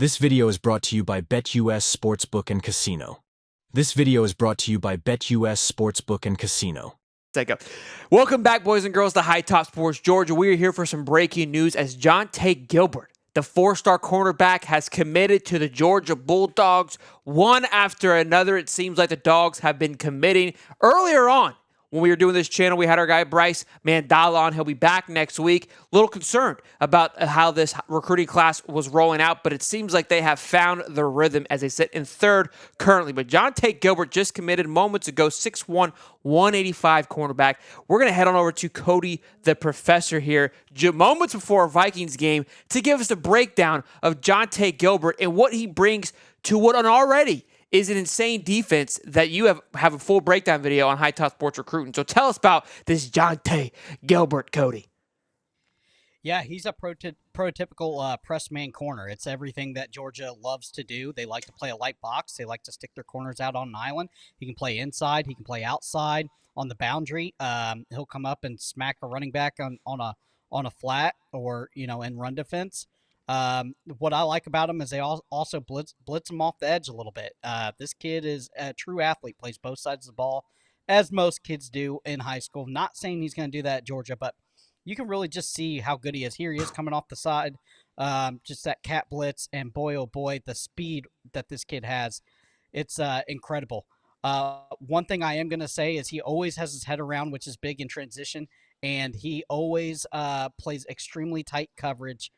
This video is brought to you by BetUS Sportsbook and Casino. This video is brought to you by BetUS Sportsbook and Casino. Welcome back, boys and girls, to High Top Sports Georgia. We are here for some breaking news as Jontae Gilbert, the four-star cornerback, has committed to the Georgia Bulldogs. One after another, it seems like the Dogs have been committing. Earlier on, when we were doing this channel, we had our guy Bryce Mandala on. He'll be back next week. A little concerned about how this recruiting class was rolling out, but it seems like they have found the rhythm as they sit in third currently. But Jontae Gilbert just committed moments ago, 6'1", 185 cornerback. We're going to head on over to Cody, the professor here, moments before a Vikings game, to give us a breakdown of Jontae Gilbert and what he brings to what an already is an insane defense that you have a full breakdown video on High Top Sports Recruiting. So tell us about this Jontae Gilbert, Cody. Yeah, he's a prototypical press man corner. It's everything that Georgia loves to do. They like to play a light box. They like to stick their corners out on an island. He can play inside. He can play outside on the boundary. He'll come up and smack a running back on a flat or in run defense. What I like about him is they also blitz him off the edge a little bit. This kid is a true athlete, plays both sides of the ball, as most kids do in high school. Not saying he's going to do that at Georgia, but you can really just see how good he is. Here he is coming off the side, just that cat blitz, and boy, oh boy, the speed that this kid has, it's incredible. One thing I am going to say is he always has his head around, which is big in transition, and he always plays extremely tight coverage.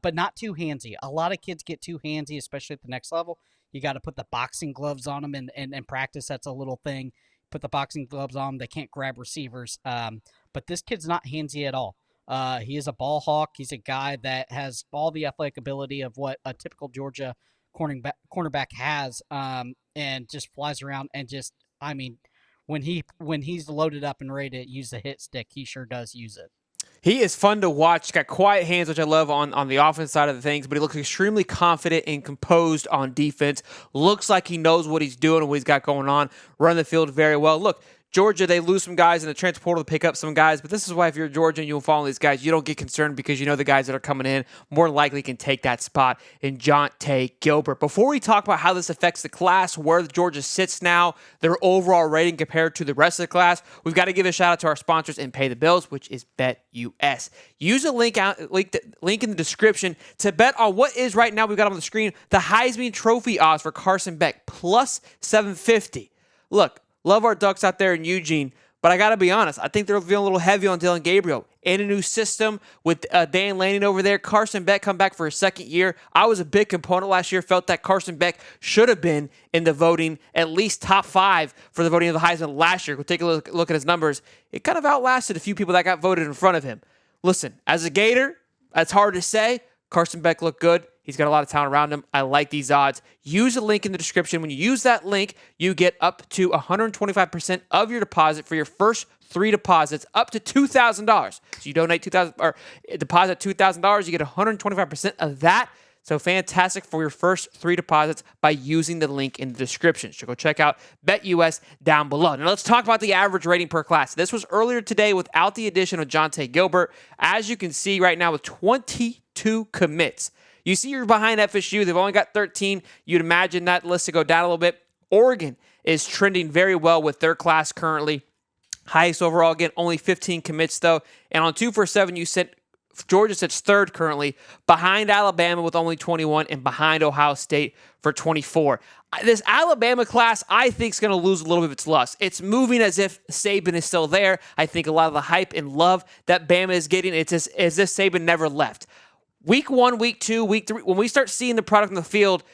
But not too handsy. A lot of kids get too handsy, especially at the next level. You got to put the boxing gloves on them and practice. That's a little thing. Put the boxing gloves on them. They can't grab receivers. But this kid's not handsy at all. He is a ball hawk. He's a guy that has all the athletic ability of what a typical Georgia cornerback has, and just flies around and just, I mean, when he's loaded up and ready to use the hit stick, he sure does use it. He is fun to watch. He's got quiet hands, which I love on the offense side of the things, but he looks extremely confident and composed on defense. Looks like he knows what he's doing and what he's got going on. Run the field very well. Look, Georgia, they lose some guys in the transfer portal to pick up some guys, but this is why if you're Georgia and you follow these guys, you don't get concerned because you know the guys that are coming in more likely can take that spot in Jontae Gilbert. Before we talk about how this affects the class, where Georgia sits now, their overall rating compared to the rest of the class, we've got to give a shout out to our sponsors and pay the bills, which is BetUS. Use a link in the description to bet on what is right now, we've got on the screen, the Heisman Trophy odds for Carson Beck, plus 750. Look, love our Ducks out there in Eugene, but I got to be honest, I think they're feeling a little heavy on Dylan Gabriel. In a new system with Dan Lanning over there, Carson Beck come back for his second year. I was a big component last year, felt that Carson Beck should have been in the voting, at least top 5 for the voting of the Heisman last year. We'll take a look at his numbers. It kind of outlasted a few people that got voted in front of him. Listen, as a Gator, that's hard to say. Carson Beck looked good. He's got a lot of talent around him. I like these odds. Use a link in the description. When you use that link, you get up to 125% of your deposit for your first 3 deposits, up to $2,000. So you donate $2,000 or deposit $2,000, you get 125% of that. So fantastic for your first 3 deposits by using the link in the description. So go check out BetUS down below. Now let's talk about the average rating per class. This was earlier today without the addition of Jontae Gilbert. As you can see right now with 22 commits. You see you're behind FSU. They've only got 13. You'd imagine that list to go down a little bit. Oregon is trending very well with their class currently. Highest overall, again, only 15 commits, though. And on 247, Georgia sits third currently, behind Alabama with only 21 and behind Ohio State for 24. This Alabama class, I think, is going to lose a little bit of its lust. It's moving as if Saban is still there. I think a lot of the hype and love that Bama is getting, it's as if Saban never left. Week 1, week 2, week 3, when we start seeing the product in the field,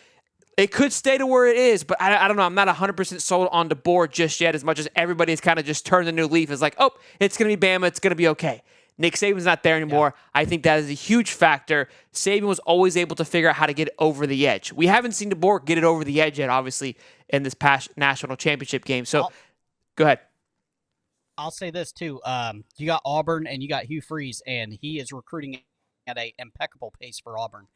it could stay to where it is, but I don't know. I'm not 100% sold on the board just yet, as much as everybody's kind of just turned a new leaf. It's like, oh, it's going to be Bama. It's going to be okay. Nick Saban's not there anymore. Yeah. I think that is a huge factor. Saban was always able to figure out how to get it over the edge. We haven't seen DeBoer get it over the edge yet, obviously, in this past national championship game. So, go ahead. I'll say this, too. You got Auburn and you got Hugh Freeze, and he is recruiting at an impeccable pace for Auburn.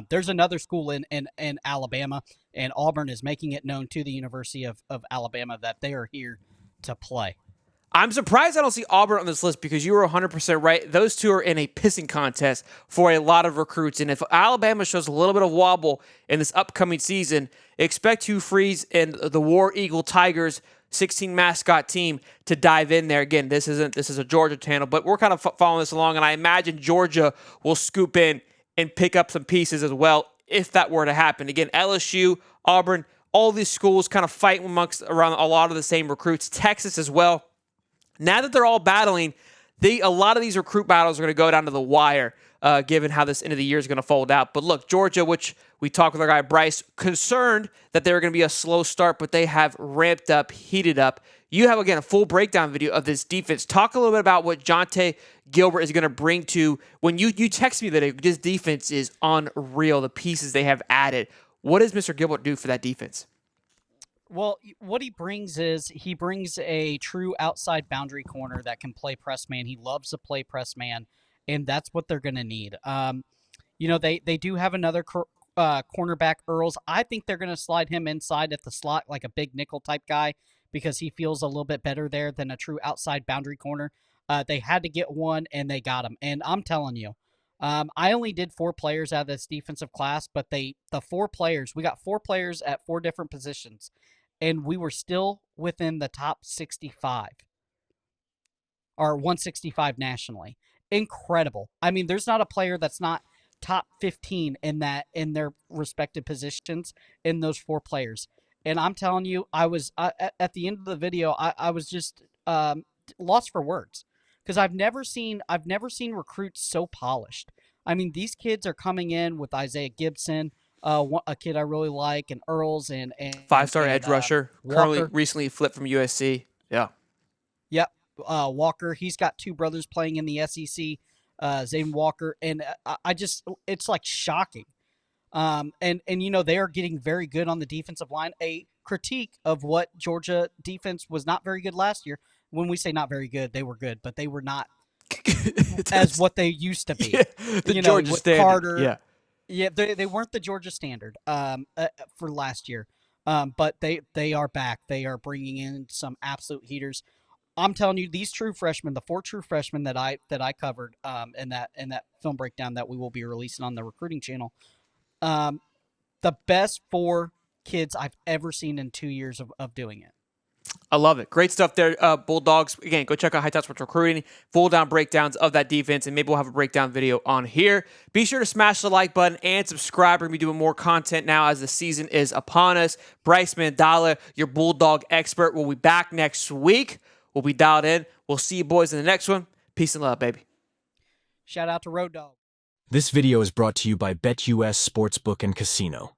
There's another school in Alabama, and Auburn is making it known to the University of Alabama that they are here to play. I'm surprised I don't see Auburn on this list because you were 100% right. Those two are in a pissing contest for a lot of recruits. And if Alabama shows a little bit of wobble in this upcoming season, expect Hugh Freeze and the War Eagle Tigers 16 mascot team to dive in there. Again, this is a Georgia channel, but we're kind of following this along, and I imagine Georgia will scoop in and pick up some pieces as well if that were to happen. Again, LSU, Auburn, all these schools kind of fight amongst around a lot of the same recruits. Texas as well. Now that they're all battling, a lot of these recruit battles are going to go down to the wire, given how this end of the year is going to fold out. But look, Georgia, which we talked with our guy Bryce, concerned that they were going to be a slow start, but they have ramped up, heated up. You have, again, a full breakdown video of this defense. Talk a little bit about what Jontae Gilbert is going to bring to, when you text me that this defense is unreal, the pieces they have added. What does Mr. Gilbert do for that defense? Well, what he brings is he brings a true outside boundary corner that can play press man. He loves to play press man, and that's what they're going to need. They do have another cornerback, Earls. I think they're going to slide him inside at the slot like a big nickel type guy because he feels a little bit better there than a true outside boundary corner. They had to get one, and they got him. And I'm telling you, I only did 4 players out of this defensive class, but we got 4 players at 4 different positions. And we were still within the top 65 or 165 nationally. Incredible. I mean, there's not a player that's not top 15 in their respective positions in those 4 players. And I'm telling you, I was at the end of the video, I was just lost for words because I've never seen recruits so polished. I mean, these kids are coming in with Isaiah Gibson, a kid I really like, and Earls and 5-star edge rusher, currently Walker. recently flipped from USC. Yeah. Yep. Walker. He's got 2 brothers playing in the SEC. Zayden Walker, and it's like shocking. And they are getting very good on the defensive line. A critique of what Georgia defense was not very good last year. When we say not very good, they were good, but they were not as what they used to be. Yeah, the Georgia standard. Carter, yeah. Yeah, they weren't the Georgia standard for last year, but they are back. They are bringing in some absolute heaters. I'm telling you, these true freshmen, the 4 true freshmen that I covered in that film breakdown that we will be releasing on the recruiting channel, the best 4 kids I've ever seen in 2 years of doing it. I love it. Great stuff there, Bulldogs. Again, go check out High Top Sports Recruiting, full down breakdowns of that defense, and maybe we'll have a breakdown video on here. Be sure to smash the like button and subscribe. We're going to be doing more content now as the season is upon us. Bryce Mandala, your Bulldog expert, will be back next week. We'll be dialed in. We'll see you boys in the next one. Peace and love, baby. Shout out to Road Dog. This video is brought to you by BetUS Sportsbook and Casino.